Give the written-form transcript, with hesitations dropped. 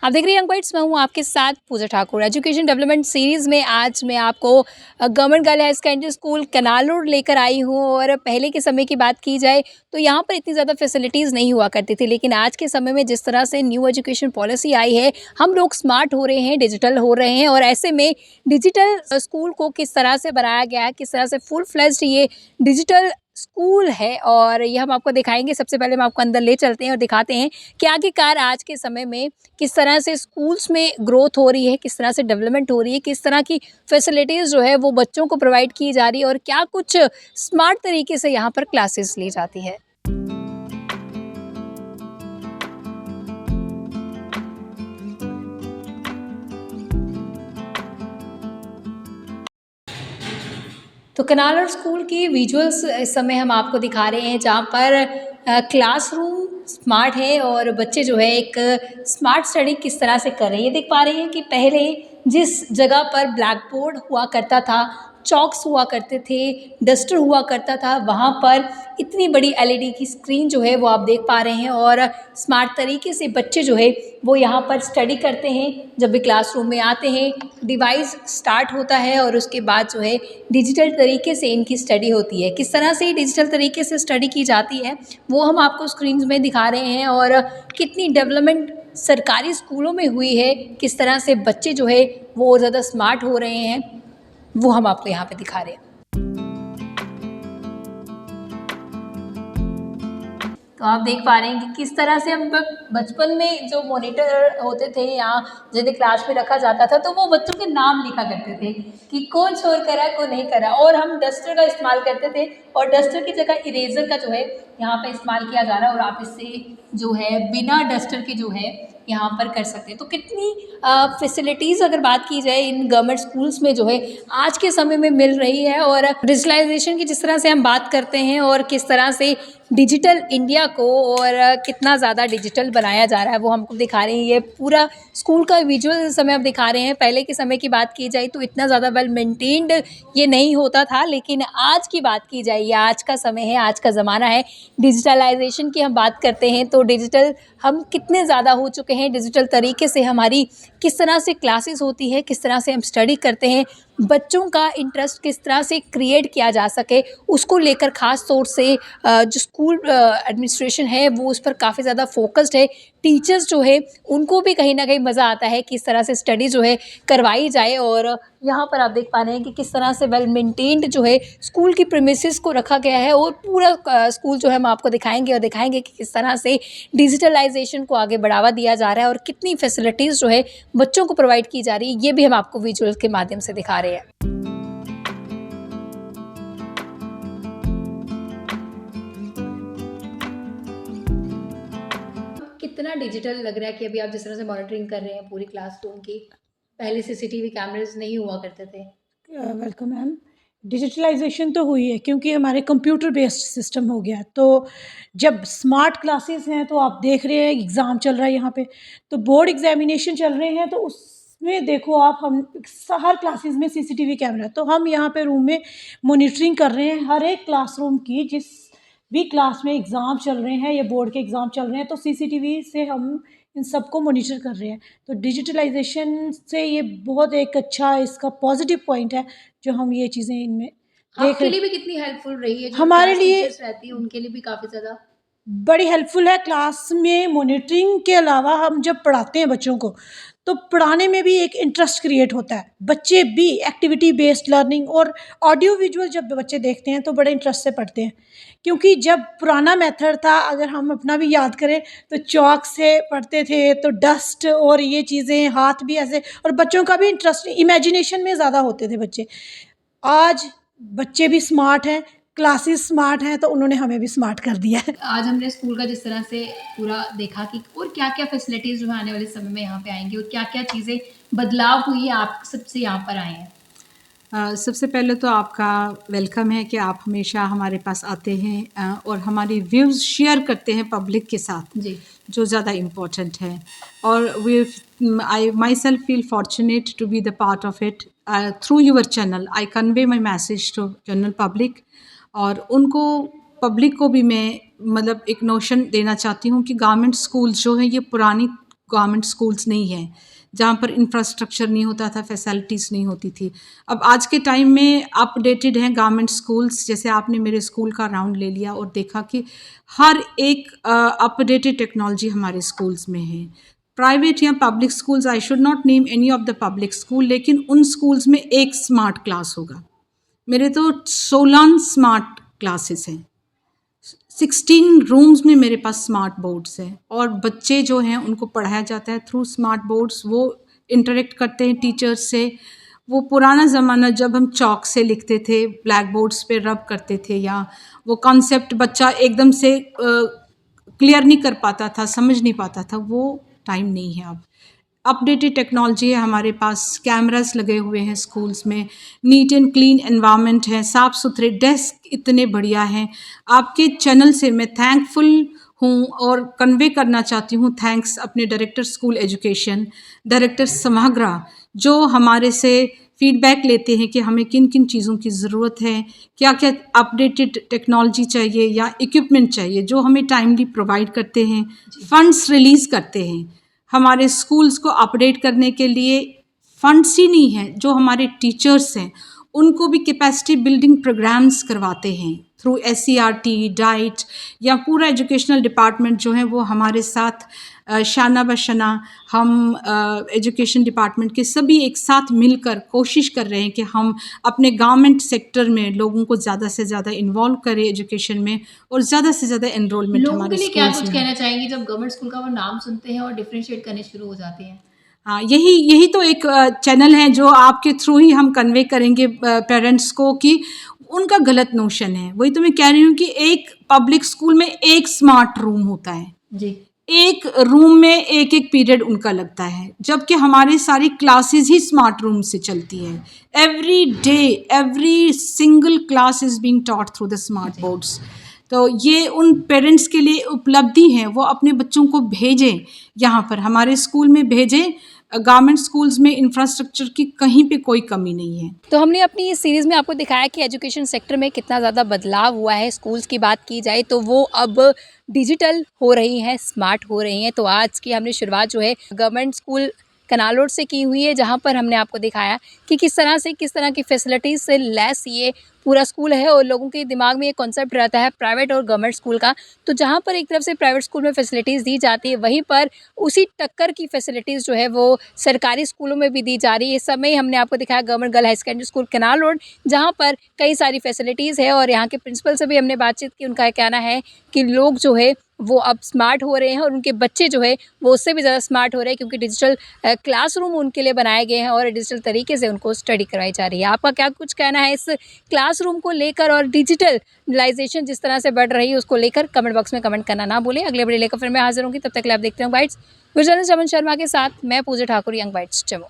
आप देख रही हैं यंग बाइट्स, मैं हूँ आपके साथ Pooja Thakur. Education development series में आज मैं आपको government girl higher secondary school canal road लेकर आई हूँ। और पहले के समय की बात की जाए तो यहाँ पर इतनी ज़्यादा फैसिलिटीज़ नहीं हुआ करती थी, लेकिन आज के समय में जिस तरह से न्यू एजुकेशन पॉलिसी आई है, हम लोग स्मार्ट हो रहे हैं, डिजिटल हो रहे हैं। और ऐसे में डिजिटल स्कूल को किस तरह से बनाया गया है, किस तरह से फुल फ्लेज्ड ये डिजिटल स्कूल है, और ये हम आपको दिखाएंगे। सबसे पहले हम आपको अंदर ले चलते हैं और दिखाते हैं कि आखिरकार आज के समय में किस तरह से स्कूल्स में ग्रोथ हो रही है, किस तरह से डेवलपमेंट हो रही है, किस तरह की फैसिलिटीज़ जो है वो बच्चों को प्रोवाइड की जा रही है, और क्या कुछ स्मार्ट तरीके से यहाँ पर क्लासेस ली जाती है। तो कनाल रोड स्कूल की विजुअल्स इस समय हम आपको दिखा रहे हैं, जहाँ पर क्लासरूम स्मार्ट है और बच्चे जो है एक स्मार्ट स्टडी किस तरह से कर रहे हैं। ये देख पा रहे हैं कि पहले जिस जगह पर ब्लैक बोर्ड हुआ करता था, चॉक्स हुआ करते थे, डस्टर हुआ करता था, वहाँ पर इतनी बड़ी एलईडी की स्क्रीन जो है वो आप देख पा रहे हैं। और स्मार्ट तरीके से बच्चे जो है वो यहाँ पर स्टडी करते हैं। जब भी क्लासरूम में आते हैं, डिवाइस स्टार्ट होता है और उसके बाद जो है डिजिटल तरीके से इनकी स्टडी होती है। किस तरह से डिजिटल तरीके से स्टडी की जाती है वो हम आपको स्क्रीन में दिखा रहे हैं, और कितनी डेवलपमेंट सरकारी स्कूलों में हुई है, किस तरह से बच्चे जो है वो ज़्यादा स्मार्ट हो रहे हैं, वो हम आपको यहाँ पे दिखा रहे हैं। तो आप देख पा रहे हैं कि किस तरह से हम बचपन में जो मॉनिटर होते थे या जिन्हें क्लास में रखा जाता था, तो वो बच्चों के नाम लिखा करते थे कि कौन शोर करा कौन नहीं करा, और हम डस्टर का इस्तेमाल करते थे, और डस्टर की जगह इरेजर का जो है यहाँ पे इस्तेमाल किया जा रहा है। और आप इससे जो है बिना डस्टर के जो है यहाँ पर कर सकते हैं। तो कितनी फैसिलिटीज़ अगर बात की जाए इन गवर्नमेंट स्कूल्स में जो है आज के समय में मिल रही है। और डिजिटलाइजेशन की जिस तरह से हम बात करते हैं और किस तरह से डिजिटल इंडिया को और कितना ज़्यादा डिजिटल बनाया जा रहा है वो हमको दिखा रहे हैं। ये पूरा स्कूल का विजुअल इस समय हम दिखा रहे हैं। पहले के समय की बात की जाए तो इतना ज़्यादा वेल मेंटेन्ड ये नहीं होता था, लेकिन आज की बात की जाए, ये आज का समय है, आज का ज़माना है। डिजिटलाइजेशन की हम बात करते हैं तो डिजिटल हम कितने ज़्यादा हो चुके हैं। डिजिटल तरीके से हमारी किस तरह से क्लासेस होती है, किस तरह से हम स्टडी करते हैं, बच्चों का इंटरेस्ट किस तरह से क्रिएट किया जा सके, उसको लेकर ख़ास तौर से जो स्कूल एडमिनिस्ट्रेशन है वो उस पर काफ़ी ज़्यादा फोकस्ड है। टीचर्स जो है उनको भी कहीं ना कहीं मज़ा आता है कि इस तरह से स्टडी जो है करवाई जाए। और यहाँ पर आप देख पा रहे हैं कि किस तरह से वेल मेंटेन्ड जो है स्कूल की प्रीमिसेस को रखा गया है। और पूरा स्कूल जो है हम आपको दिखाएंगे और दिखाएंगे कि किस तरह से डिजिटलाइजेशन को आगे बढ़ावा दिया जा रहा है और कितनी फैसिलिटीज़ जो है बच्चों को प्रोवाइड की जा रही है। ये भी हम आपको विजुअल के माध्यम से दिखा रहे हैं। कितना डिजिटल लग रहा है कि अभी आप जिस तरह से मॉनिटरिंग कर रहे हैं पूरी क्लासरूम की। पहले सीसीटीवी कैमरेज नहीं हुआ करते थे। Welcome ma'am. डिजिटलाइजेशन तो हुई है क्योंकि हमारे कंप्यूटर बेस्ड सिस्टम हो गया। तो जब स्मार्ट क्लासेस हैं तो आप देख रहे हैं एग्ज़ाम चल रहा है यहाँ पे, तो बोर्ड एग्जामिनेशन चल रहे हैं, तो उसमें देखो आप, हम हर क्लासेस में सीसीटीवी कैमरा, तो हम यहाँ पे रूम में मॉनिटरिंग कर रहे हैं हर एक क्लासरूम की। जिस भी क्लास में एग्ज़ाम चल रहे हैं या बोर्ड के एग्ज़ाम चल रहे हैं तो सीसीटीवी से हम इन सबको मॉनिटर कर रहे हैं। तो डिजिटलाइजेशन से ये बहुत एक अच्छा इसका पॉजिटिव पॉइंट है जो हम ये चीज़ें इनमें देख आपके लिए भी कितनी हेल्पफुल रही है, जो हमारे क्लास लिए टीचर्स रहती हैं उनके लिए भी काफ़ी ज़्यादा बड़ी हेल्पफुल है। क्लास में मॉनिटरिंग के अलावा हम जब पढ़ाते हैं बच्चों को तो पढ़ाने में भी एक इंटरेस्ट क्रिएट होता है। बच्चे भी एक्टिविटी बेस्ड लर्निंग और ऑडियो विजुअल जब बच्चे देखते हैं तो बड़े इंटरेस्ट से पढ़ते हैं। क्योंकि जब पुराना मेथड था, अगर हम अपना भी याद करें तो चॉक से पढ़ते थे, तो डस्ट और ये चीज़ें, हाथ भी ऐसे, और बच्चों का भी इंटरेस्ट इमेजिनेशन में ज़्यादा होते थे बच्चे। आज बच्चे भी स्मार्ट हैं, क्लासेस स्मार्ट हैं, तो उन्होंने हमें भी स्मार्ट कर दिया है। आज हमने स्कूल का जिस तरह से पूरा देखा कि और क्या क्या फैसिलिटीज़ जो है आने वाले समय में यहाँ पे आएंगी और क्या क्या चीज़ें बदलाव हुई है, आप सबसे यहाँ पर आए हैं। सबसे पहले तो आपका वेलकम है कि आप हमेशा हमारे पास आते हैं और हमारी व्यूज़ शेयर करते हैं पब्लिक के साथ जी, जो ज़्यादा इम्पोर्टेंट है। और I myself feel fortunate to be the part of it. Through your channel I convey my message to general public, और उनको पब्लिक को भी मैं मतलब एक नोशन देना चाहती हूँ कि गवर्नमेंट स्कूल जो है ये पुरानी गवर्नमेंट स्कूल्स नहीं है, जहाँ पर इंफ्रास्ट्रक्चर नहीं होता था, फैसिलिटीज़ नहीं होती थी। अब आज के टाइम में अपडेटेड हैं गवर्नमेंट स्कूल्स। जैसे आपने मेरे स्कूल का राउंड ले लिया और देखा कि हर एक अपडेटेड टेक्नोलॉजी हमारे स्कूल्स में है। प्राइवेट या public schools, I should not name any of the public school, लेकिन उन स्कूल्स में एक स्मार्ट क्लास होगा। मेरे तो 16 स्मार्ट क्लासेस हैं, 16 रूम्स में मेरे पास स्मार्ट बोर्ड्स हैं, और बच्चे जो हैं उनको पढ़ाया जाता है थ्रू स्मार्ट बोर्ड्स। वो इंटरेक्ट करते हैं टीचर्स से। वो पुराना ज़माना जब हम चॉक से लिखते थे, ब्लैक बोर्ड्स पे रब करते थे, या वो कॉन्सेप्ट बच्चा एकदम से क्लियर नहीं कर पाता था, समझ नहीं पाता था, वो टाइम नहीं है अब। अपडेटेड टेक्नोलॉजी है हमारे पास, कैमरास लगे हुए हैं स्कूल्स में, नीट एंड क्लीन एनवायरनमेंट है, साफ़ सुथरे डेस्क इतने बढ़िया हैं। आपके चैनल से मैं थैंकफुल हूँ और कन्वे करना चाहती हूँ थैंक्स अपने डायरेक्टर स्कूल एजुकेशन, डायरेक्टर समग्रा, जो हमारे से फीडबैक लेते हैं कि हमें किन किन चीज़ों की ज़रूरत है, क्या क्या अपडेटेड टेक्नोलॉजी चाहिए या इक्विपमेंट चाहिए, जो हमें टाइमली प्रोवाइड करते हैं, फंड्स रिलीज़ करते हैं। हमारे स्कूल्स को अपडेट करने के लिए फंड्स ही नहीं हैं, जो हमारे टीचर्स हैं उनको भी कैपेसिटी बिल्डिंग प्रोग्राम्स करवाते हैं थ्रू SCRT, डाइट, या पूरा एजुकेशनल डिपार्टमेंट जो है वो हमारे साथ शाना बशाना हम एजुकेशन डिपार्टमेंट के सभी एक साथ मिलकर कोशिश कर रहे हैं कि हम अपने गवर्नमेंट सेक्टर में लोगों को ज़्यादा से ज़्यादा इन्वॉल्व करें एजुकेशन में, और ज़्यादा से ज़्यादा एनरोलमेंट लोगों के हमारे लिए क्या स्कूल्स कुछ में। कहना चाहेंगी जब गवर्नमेंट स्कूल का वो नाम सुनते हैं और डिफरेंशिएट करने शुरू हो जाते हैं? हाँ, यही तो एक चैनल है जो आपके थ्रू ही हम कन्वे करेंगे पेरेंट्स को कि उनका गलत नोशन है। वही तो मैं कह रही हूँ कि एक पब्लिक स्कूल में एक स्मार्ट रूम होता है, जी। एक रूम में एक एक पीरियड उनका लगता है, जबकि हमारी सारी क्लासेस ही स्मार्ट रूम से चलती है। Every day every single class is being taught through the smart boards. तो ये उन पेरेंट्स के लिए उपलब्धि है, वो अपने बच्चों को भेजें, यहाँ पर हमारे स्कूल में भेजें। गवर्नमेंट स्कूल्स में इंफ्रास्ट्रक्चर की कहीं पे कोई कमी नहीं है। तो हमने अपनी इस सीरीज़ में आपको दिखाया कि एजुकेशन सेक्टर में कितना ज़्यादा बदलाव हुआ है। स्कूल्स की बात की जाए तो वो अब डिजिटल हो रही हैं, स्मार्ट हो रही हैं। तो आज की हमने शुरुआत जो है गवर्नमेंट स्कूल कनाल रोड से की हुई है, जहाँ पर हमने आपको दिखाया कि किस तरह की फैसिलिटीज़ से लैस ये पूरा स्कूल है। और लोगों के दिमाग में ये कॉन्सेप्ट रहता है प्राइवेट और गवर्नमेंट स्कूल का, तो जहाँ पर एक तरफ से प्राइवेट स्कूल में फैसिलिटीज़ दी जाती है, वहीं पर उसी टक्कर की फैसिलिटीज़ जो है वो सरकारी स्कूलों में भी दी जा रही है। इस समय हमने आपको दिखाया government girl high secondary school canal road, जहाँ पर कई सारी फैसिलिटीज़ है। और यहाँ के प्रिंसिपल से भी हमने बातचीत की। उनका कहना है कि लोग जो है वो अब स्मार्ट हो रहे हैं, और उनके बच्चे जो है वो उससे भी ज़्यादा स्मार्ट हो रहे हैं, क्योंकि डिजिटल क्लासरूम उनके लिए बनाए गए हैं और डिजिटल तरीके से उनको स्टडी करवाई जा रही है। आपका क्या कुछ कहना है इस क्लासरूम को लेकर, और डिजिटलाइजेशन जिस तरह से बढ़ रही है उसको लेकर? कमेंट बॉक्स में कमेंट करना ना भूलें। अगले वीडियो लेकर फिर मैं हाजिर होंगी, तब तक के लिए आप देखते हैं बाइट्स। जर्नलिस्ट अमन शर्मा के साथ मैं पूजा ठाकुर, यंग बाइट्स जम्मू।